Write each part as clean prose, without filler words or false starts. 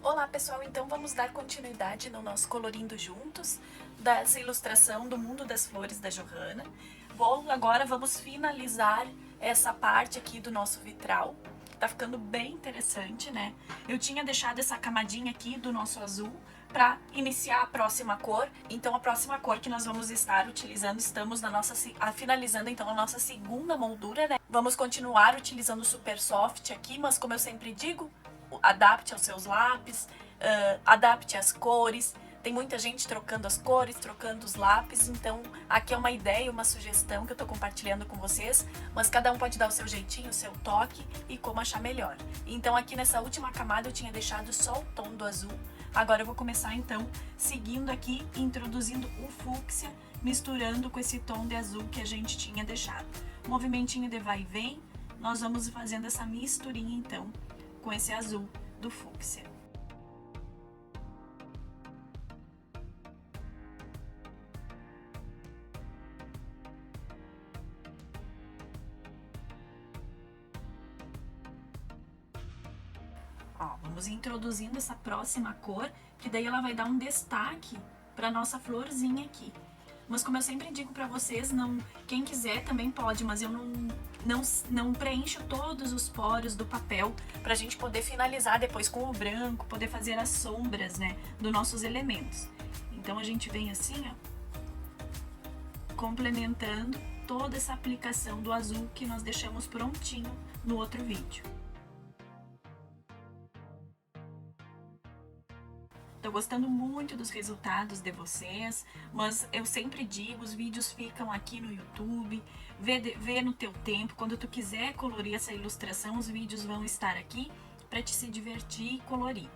Olá pessoal, então vamos dar continuidade no nosso Colorindo Juntos, dessa ilustração do Mundo das Flores da Johanna. Bom, agora vamos finalizar essa parte aqui do nosso vitral, tá ficando bem interessante, né? Eu tinha deixado essa camadinha aqui do nosso azul para iniciar a próxima cor. Então a próxima cor que nós vamos estar utilizando, estamos na nossa finalizando então a nossa segunda moldura, né? Vamos continuar utilizando o Super Soft aqui, mas como eu sempre digo, adapte aos seus lápis, adapte as cores. Tem muita gente trocando as cores, trocando os lápis, então aqui é uma ideia, uma sugestão que eu tô compartilhando com vocês, mas cada um pode dar o seu jeitinho, o seu toque e como achar melhor. Então aqui nessa última camada eu tinha deixado só o tom do azul, agora eu vou começar então seguindo aqui, introduzindo o fúcsia, misturando com esse tom de azul que a gente tinha deixado. Movimentinho de vai e vem, nós vamos fazendo essa misturinha então com esse azul do fúcsia. Ó, vamos introduzindo essa próxima cor, que daí ela vai dar um destaque para nossa florzinha aqui. Mas como eu sempre digo para vocês, não, quem quiser também pode, mas eu não preencho todos os poros do papel pra gente poder finalizar depois com o branco, poder fazer as sombras, né, dos nossos elementos. Então a gente vem assim, ó, complementando toda essa aplicação do azul que nós deixamos prontinho no outro vídeo. Tô gostando muito dos resultados de vocês, mas eu sempre digo, os vídeos ficam aqui no YouTube, vê no teu tempo, quando tu quiser colorir essa ilustração, os vídeos vão estar aqui para te se divertir e colorir.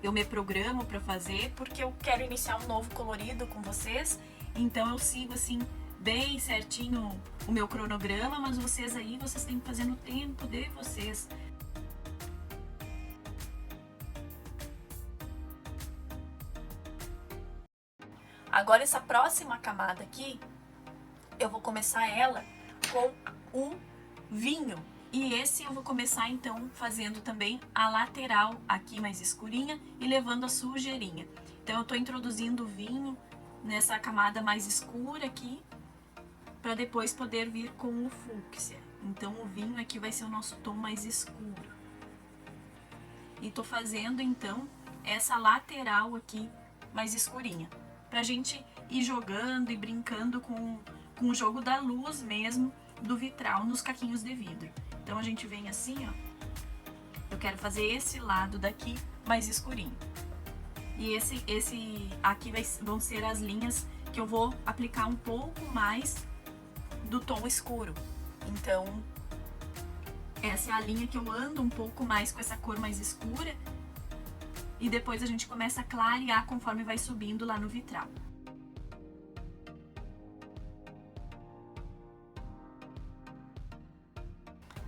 Eu me programo para fazer porque eu quero iniciar um novo colorido com vocês, então eu sigo assim bem certinho o meu cronograma, mas vocês aí, vocês têm que fazer no tempo de vocês. Agora essa próxima camada aqui, eu vou começar ela com um vinho. E esse eu vou começar então fazendo também a lateral aqui mais escurinha e levando a sujeirinha. Então eu tô introduzindo o vinho nessa camada mais escura aqui, para depois poder vir com o fúcsia. Então o vinho aqui vai ser o nosso tom mais escuro. E tô fazendo então essa lateral aqui mais escurinha, pra gente ir jogando e brincando com o jogo da luz mesmo do vitral nos caquinhos de vidro. Então a gente vem assim, ó, eu quero fazer esse lado daqui mais escurinho. E esse aqui vão ser as linhas que eu vou aplicar um pouco mais do tom escuro. Então, essa é a linha que eu ando um pouco mais com essa cor mais escura. E depois a gente começa a clarear conforme vai subindo lá no vitral.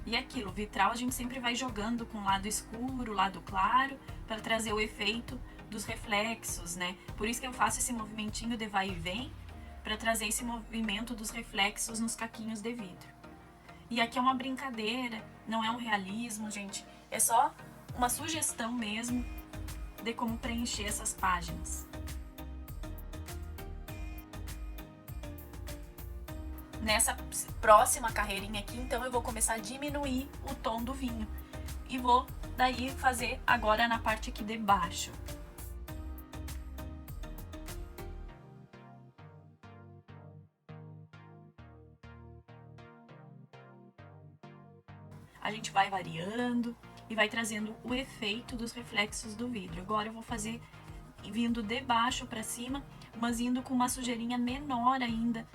E aquilo, o vitral a gente sempre vai jogando com o lado escuro, o lado claro, para trazer o efeito dos reflexos, né? Por isso que eu faço esse movimentinho de vai e vem, para trazer esse movimento dos reflexos nos caquinhos de vidro. E aqui é uma brincadeira, não é um realismo, gente. É só uma sugestão mesmo de como preencher essas páginas. Nessa próxima carreirinha aqui, então, eu vou começar a diminuir o tom do vinho. E vou daí fazer agora na parte aqui de baixo. A gente vai variando e vai trazendo o efeito dos reflexos do vidro. Agora eu vou fazer vindo de baixo para cima, mas indo com uma sujeirinha menor ainda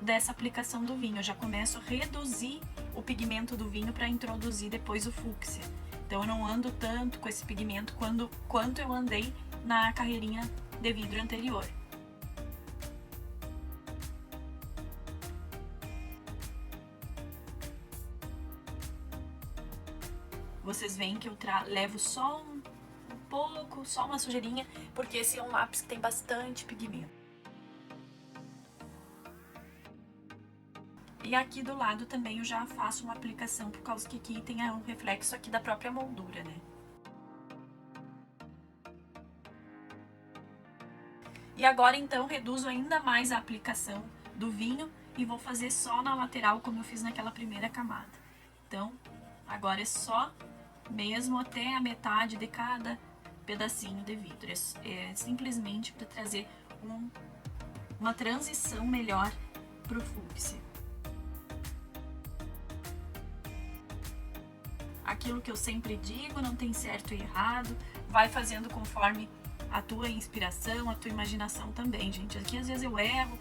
dessa aplicação do vinho. Eu já começo a reduzir o pigmento do vinho para introduzir depois o fúcsia. Então eu não ando tanto com esse pigmento quanto eu andei na carreirinha de vidro anterior. Vocês veem que eu levo só um pouco, só uma sujeirinha, porque esse é um lápis que tem bastante pigmento. E aqui do lado também eu já faço uma aplicação, por causa que aqui tem um reflexo aqui da própria moldura, né? E agora então reduzo ainda mais a aplicação do vinho e vou fazer só na lateral, como eu fiz naquela primeira camada. Então, agora é só mesmo até a metade de cada pedacinho de vidro. É simplesmente para trazer uma transição melhor para o fúcsia. Aquilo que eu sempre digo, não tem certo e errado, vai fazendo conforme a tua inspiração, a tua imaginação também, gente. Aqui às vezes eu erro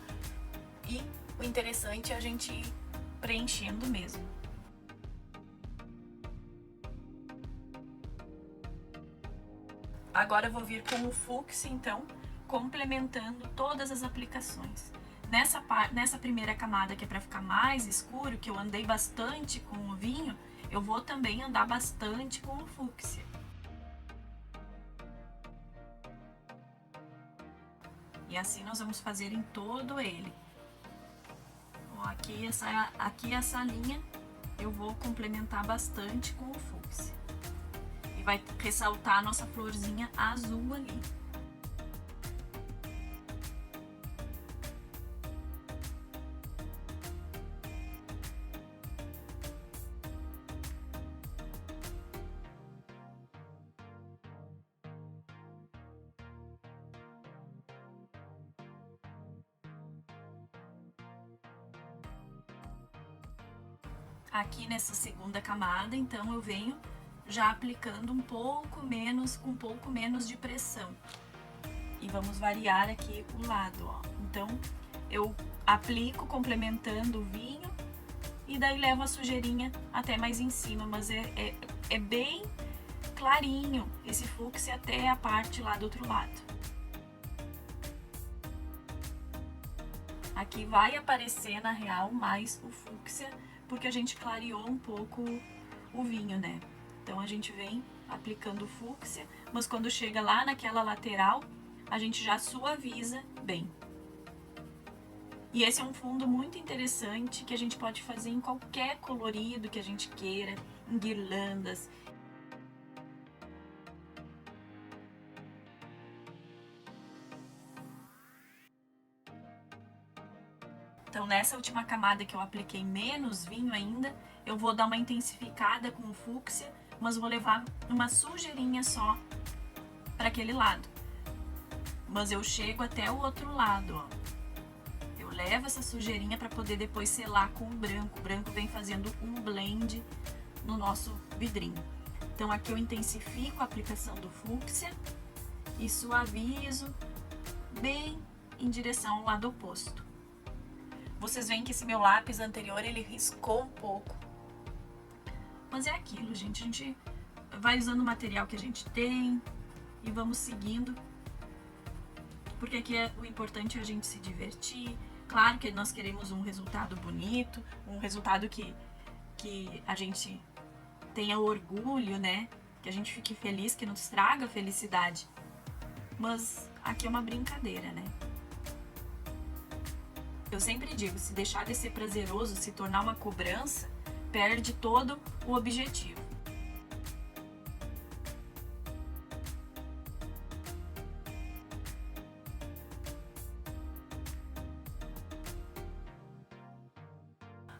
e o interessante é a gente ir preenchendo mesmo. Agora eu vou vir com o fúcsia, então, complementando todas as aplicações. Nessa primeira camada, que é para ficar mais escuro, que eu andei bastante com o vinho, eu vou também andar bastante com o fúcsia. E assim nós vamos fazer em todo ele. Aqui essa linha eu vou complementar bastante com o fúcsia. E vai ressaltar a nossa florzinha azul ali. Aqui nessa segunda camada, então eu venho já aplicando um pouco menos, com um pouco menos de pressão. E vamos variar aqui o lado, ó. Então eu aplico complementando o vinho e daí levo a sujeirinha até mais em cima, mas é bem clarinho esse fúcsia até a parte lá do outro lado. Aqui vai aparecer na real mais o fúcsia, porque a gente clareou um pouco o vinho, né? Então a gente vem aplicando o fúcsia, mas quando chega lá naquela lateral, a gente já suaviza bem. E esse é um fundo muito interessante que a gente pode fazer em qualquer colorido que a gente queira, em guirlandas. Então nessa última camada que eu apliquei menos vinho ainda, eu vou dar uma intensificada com o fúcsia, mas vou levar uma sujeirinha só para aquele lado. Mas eu chego até o outro lado, ó. Eu levo essa sujeirinha para poder depois selar com o branco. O branco vem fazendo um blend no nosso vidrinho. Então aqui eu intensifico a aplicação do fúcsia e suavizo bem em direção ao lado oposto. Vocês veem que esse meu lápis anterior, ele riscou um pouco. Mas é aquilo, gente. A gente vai usando o material que a gente tem e vamos seguindo. Porque aqui o importante é a gente se divertir. Claro que nós queremos um resultado bonito, um resultado que a gente tenha orgulho, né? Que a gente fique feliz, que nos traga felicidade. Mas aqui é uma brincadeira, né? Eu sempre digo, se deixar de ser prazeroso, se tornar uma cobrança, perde todo o objetivo.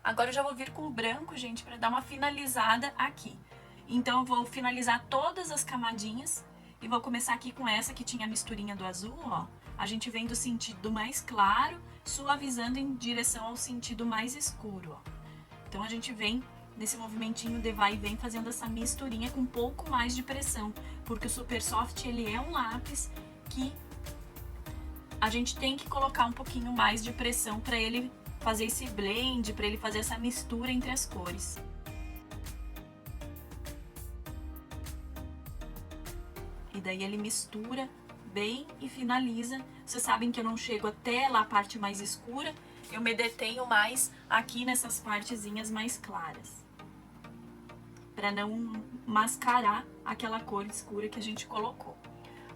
Agora eu já vou vir com o branco, gente, para dar uma finalizada aqui. Então eu vou finalizar todas as camadinhas e vou começar aqui com essa que tinha a misturinha do azul, ó. A gente vem do sentido mais claro, suavizando em direção ao sentido mais escuro, ó. Então a gente vem nesse movimentinho de vai e vem fazendo essa misturinha com um pouco mais de pressão, porque o Super Soft, ele é um lápis que a gente tem que colocar um pouquinho mais de pressão para ele fazer esse blend, para ele fazer essa mistura entre as cores. E daí ele mistura bem e finaliza. Vocês sabem que eu não chego até lá a parte mais escura, eu me detenho mais aqui nessas partezinhas mais claras, para não mascarar aquela cor escura que a gente colocou.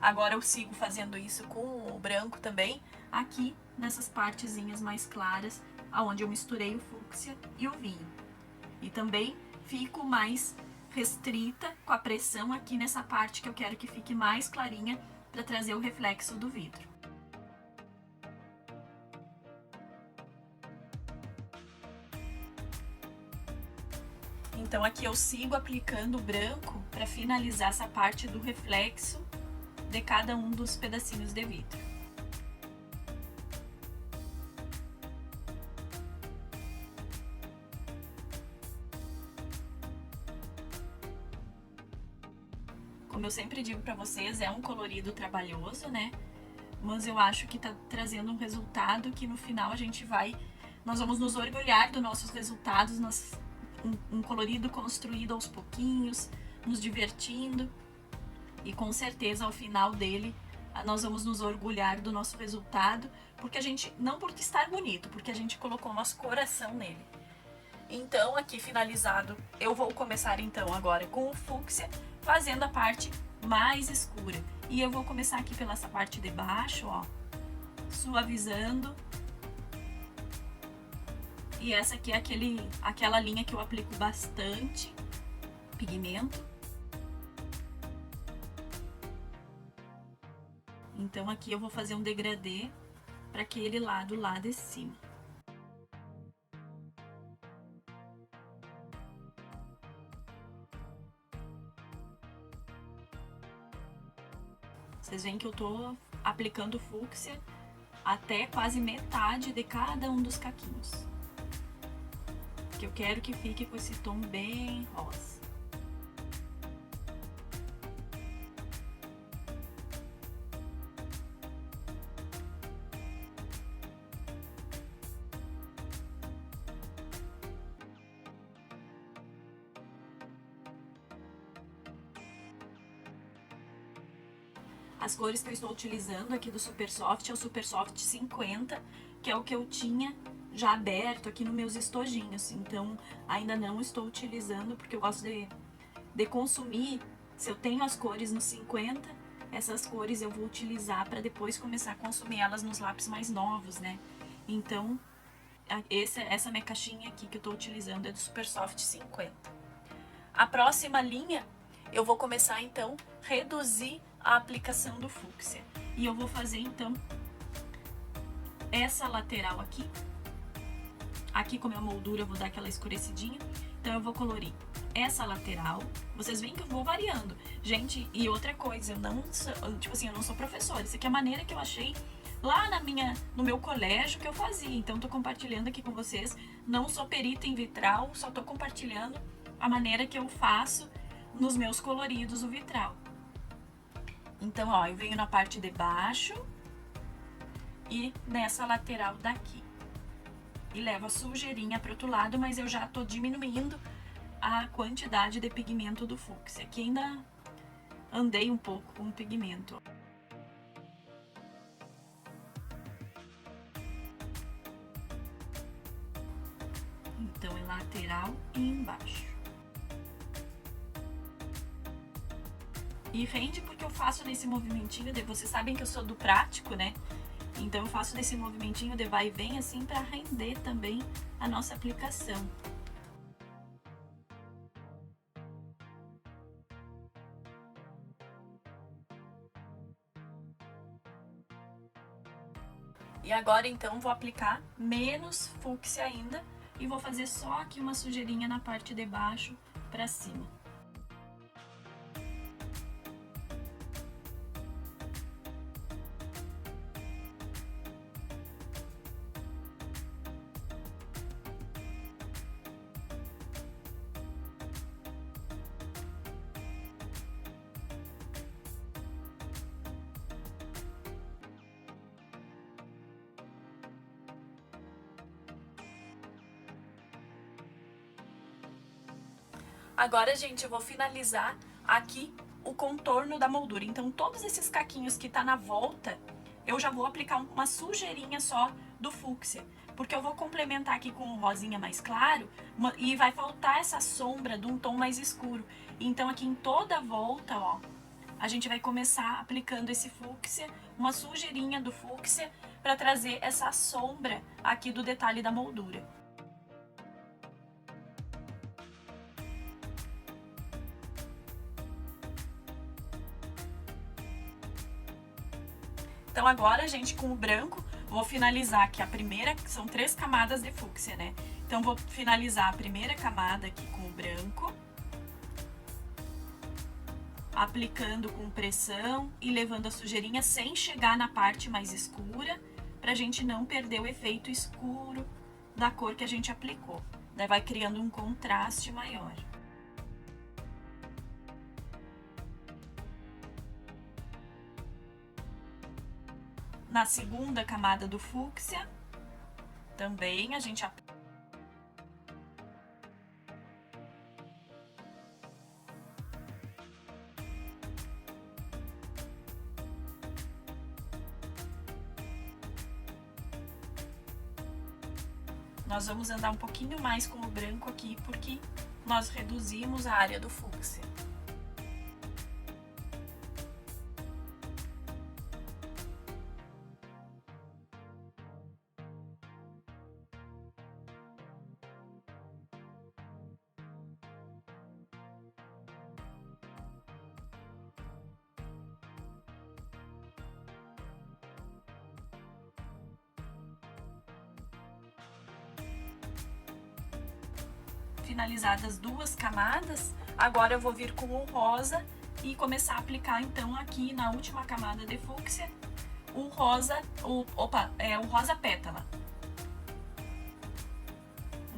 Agora eu sigo fazendo isso com o branco também, aqui nessas partezinhas mais claras, aonde eu misturei o fúcsia e o vinho. E também fico mais restrita com a pressão aqui nessa parte que eu quero que fique mais clarinha para trazer o reflexo do vidro. Então aqui eu sigo aplicando o branco para finalizar essa parte do reflexo de cada um dos pedacinhos de vidro. Como eu sempre digo para vocês, é um colorido trabalhoso, né? Mas eu acho que tá trazendo um resultado que no final nós vamos nos orgulhar dos nossos resultados, um colorido construído aos pouquinhos, nos divertindo. E com certeza ao final dele nós vamos nos orgulhar do nosso resultado, porque não por estar bonito, porque a gente colocou nosso coração nele. Então aqui finalizado, eu vou começar então agora com o fúcsia, fazendo a parte mais escura. E eu vou começar aqui pela essa parte de baixo, ó, suavizando. E essa aqui é aquela linha que eu aplico bastante pigmento. Então aqui eu vou fazer um degradê para aquele lado lá de cima. Vocês veem que eu tô aplicando fúcsia até quase metade de cada um dos caquinhos. Que eu quero que fique com esse tom bem rosa. As cores que eu estou utilizando aqui do Super Soft é o Super Soft 50, que é o que eu tinha já aberto aqui nos meus estojinhos. Então, ainda não estou utilizando, porque eu gosto de consumir. Se eu tenho as cores no 50, essas cores eu vou utilizar para depois começar a consumir elas nos lápis mais novos, né? Então, essa minha caixinha aqui que eu estou utilizando é do Super Soft 50. A próxima linha, eu vou começar então a reduzir a aplicação do fúcsia. E eu vou fazer então essa lateral aqui. Aqui com a minha moldura eu vou dar aquela escurecidinha. Então eu vou colorir essa lateral. Vocês veem que eu vou variando. Gente, e outra coisa, eu não sou professora. Isso aqui é a maneira que eu achei lá no meu colégio que eu fazia. Então tô compartilhando aqui com vocês. Não sou perita em vitral, só tô compartilhando a maneira que eu faço nos meus coloridos o vitral. Então, ó, eu venho na parte de baixo e nessa lateral daqui. E levo a sujeirinha para o outro lado, mas eu já tô diminuindo a quantidade de pigmento do fúcsia. Aqui ainda andei um pouco com o pigmento. Então, é lateral e embaixo. E rende porque eu faço nesse movimentinho, vocês sabem que eu sou do prático, né? Então eu faço nesse movimentinho de vai e vem assim para render também a nossa aplicação. E agora então vou aplicar menos fúcsia ainda e vou fazer só aqui uma sujeirinha na parte de baixo para cima. Agora, gente, eu vou finalizar aqui o contorno da moldura. Então, todos esses caquinhos que tá na volta, eu já vou aplicar uma sujeirinha só do fúcsia. Porque eu vou complementar aqui com um rosinha mais claro e vai faltar essa sombra de um tom mais escuro. Então, aqui em toda a volta, ó, a gente vai começar aplicando esse fúcsia, uma sujeirinha do fúcsia, para trazer essa sombra aqui do detalhe da moldura. Então agora, gente, com o branco, vou finalizar aqui a primeira, que são 3 camadas de fúcsia, né? Então vou finalizar a primeira camada aqui com o branco, aplicando com pressão e levando a sujeirinha sem chegar na parte mais escura, pra gente não perder o efeito escuro da cor que a gente aplicou. Daí vai criando um contraste maior. Na segunda camada do fúcsia, também a gente aplica. Nós vamos andar um pouquinho mais com o branco aqui, porque nós reduzimos a área do fúcsia. Finalizadas 2 camadas, agora eu vou vir com o rosa e começar a aplicar então aqui na última camada de fúcsia o rosa, o rosa pétala.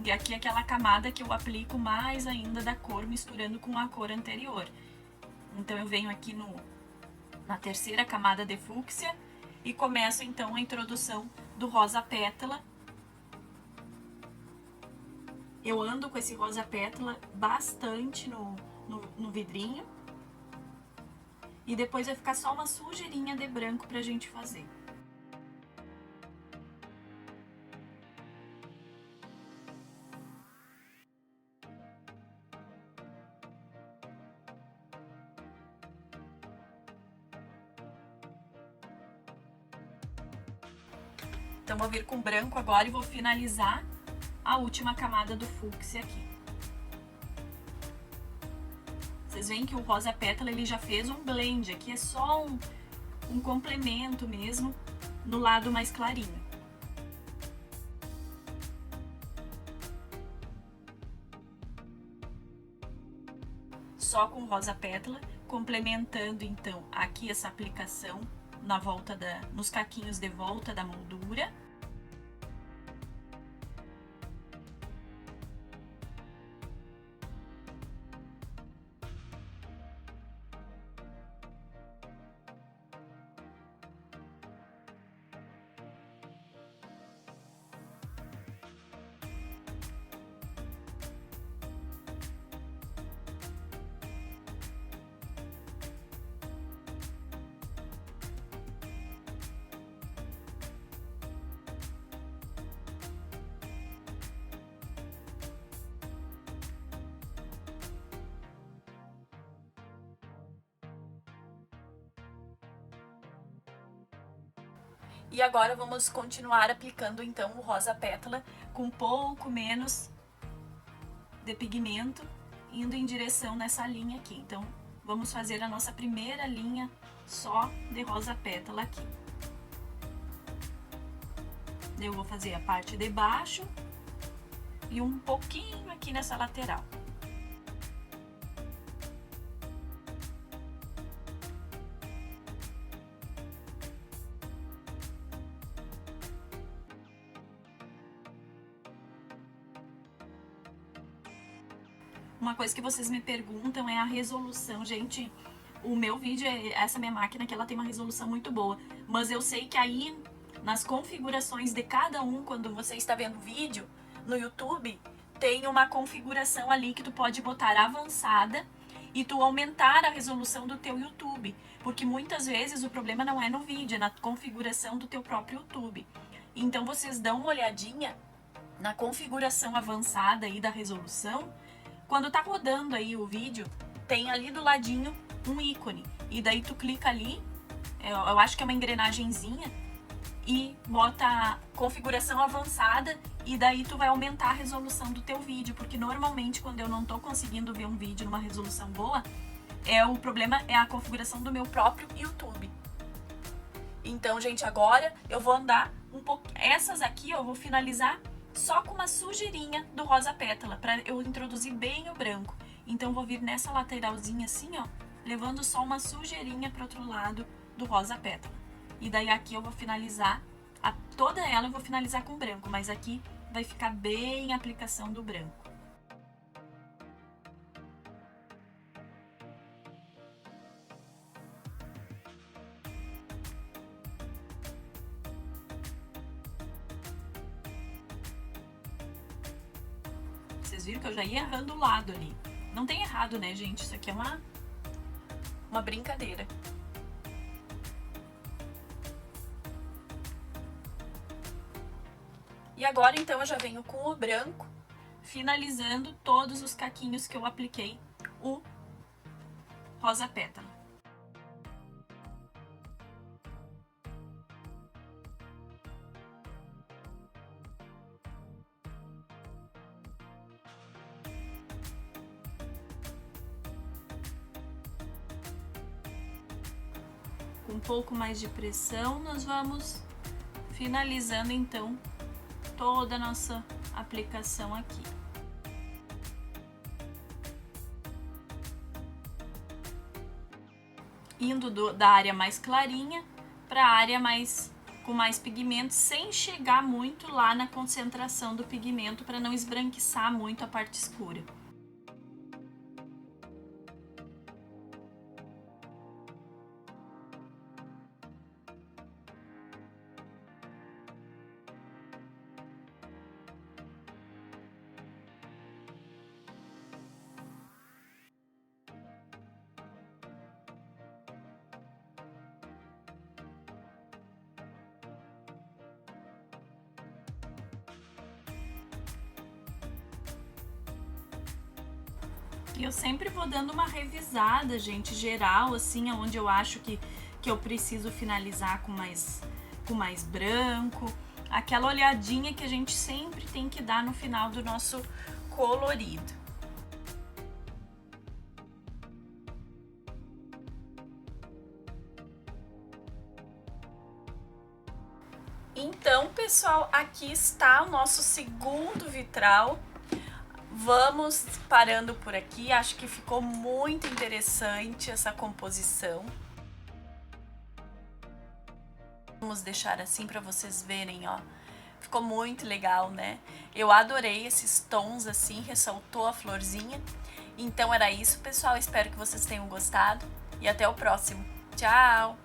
E aqui é aquela camada que eu aplico mais ainda da cor, misturando com a cor anterior. Então eu venho aqui na terceira camada de fúcsia e começo então a introdução do rosa pétala. Eu ando com esse rosa pétala bastante no vidrinho. E depois vai ficar só uma sujeirinha de branco pra gente fazer. Então vou vir com branco agora e vou finalizar a última camada do fúcsia aqui. Vocês veem que o rosa pétala ele já fez um blend, aqui é só um complemento mesmo no lado mais clarinho. Só com rosa pétala, complementando então aqui essa aplicação na volta nos caquinhos de volta da moldura. E agora vamos continuar aplicando então o rosa pétala com um pouco menos de pigmento, indo em direção nessa linha aqui. Então vamos fazer a nossa primeira linha só de rosa pétala aqui. Eu vou fazer a parte de baixo e um pouquinho aqui nessa lateral. Uma coisa que vocês me perguntam é a resolução. Gente, o meu vídeo, essa minha máquina que ela tem uma resolução muito boa. Mas eu sei que aí, nas configurações de cada um, quando você está vendo o vídeo no YouTube, tem uma configuração ali que tu pode botar avançada e tu aumentar a resolução do teu YouTube. Porque muitas vezes o problema não é no vídeo, é na configuração do teu próprio YouTube. Então vocês dão uma olhadinha na configuração avançada aí da resolução. Quando tá rodando aí o vídeo, tem ali do ladinho um ícone. E daí tu clica ali, eu acho que é uma engrenagenzinha, e bota configuração avançada, e daí tu vai aumentar a resolução do teu vídeo, porque normalmente quando eu não tô conseguindo ver um vídeo numa resolução boa, o problema é a configuração do meu próprio YouTube. Então, gente, agora eu vou andar um pouco. Essas aqui eu vou finalizar só com uma sujeirinha do rosa pétala, para eu introduzir bem o branco. Então, vou vir nessa lateralzinha assim, ó, levando só uma sujeirinha para outro lado do rosa pétala. E daí aqui eu vou finalizar, toda ela eu vou finalizar com branco, mas aqui vai ficar bem a aplicação do branco. Vocês viram que eu já ia errando o lado ali. Não tem errado, né, gente? Isso aqui é uma brincadeira. E agora, então, eu já venho com o branco, finalizando todos os caquinhos que eu apliquei o rosa pétala. Com um pouco mais de pressão, nós vamos finalizando, então, toda a nossa aplicação aqui. Indo da área mais clarinha para a área com mais pigmento, sem chegar muito lá na concentração do pigmento, para não esbranquiçar muito a parte escura. E eu sempre vou dando uma revisada, gente, geral, assim, onde eu acho que eu preciso finalizar com mais branco. Aquela olhadinha que a gente sempre tem que dar no final do nosso colorido. Então, pessoal, aqui está o nosso segundo vitral. Vamos parando por aqui, acho que ficou muito interessante essa composição. Vamos deixar assim para vocês verem, ó. Ficou muito legal, né? Eu adorei esses tons assim, ressaltou a florzinha. Então era isso, pessoal. Espero que vocês tenham gostado e até o próximo. Tchau!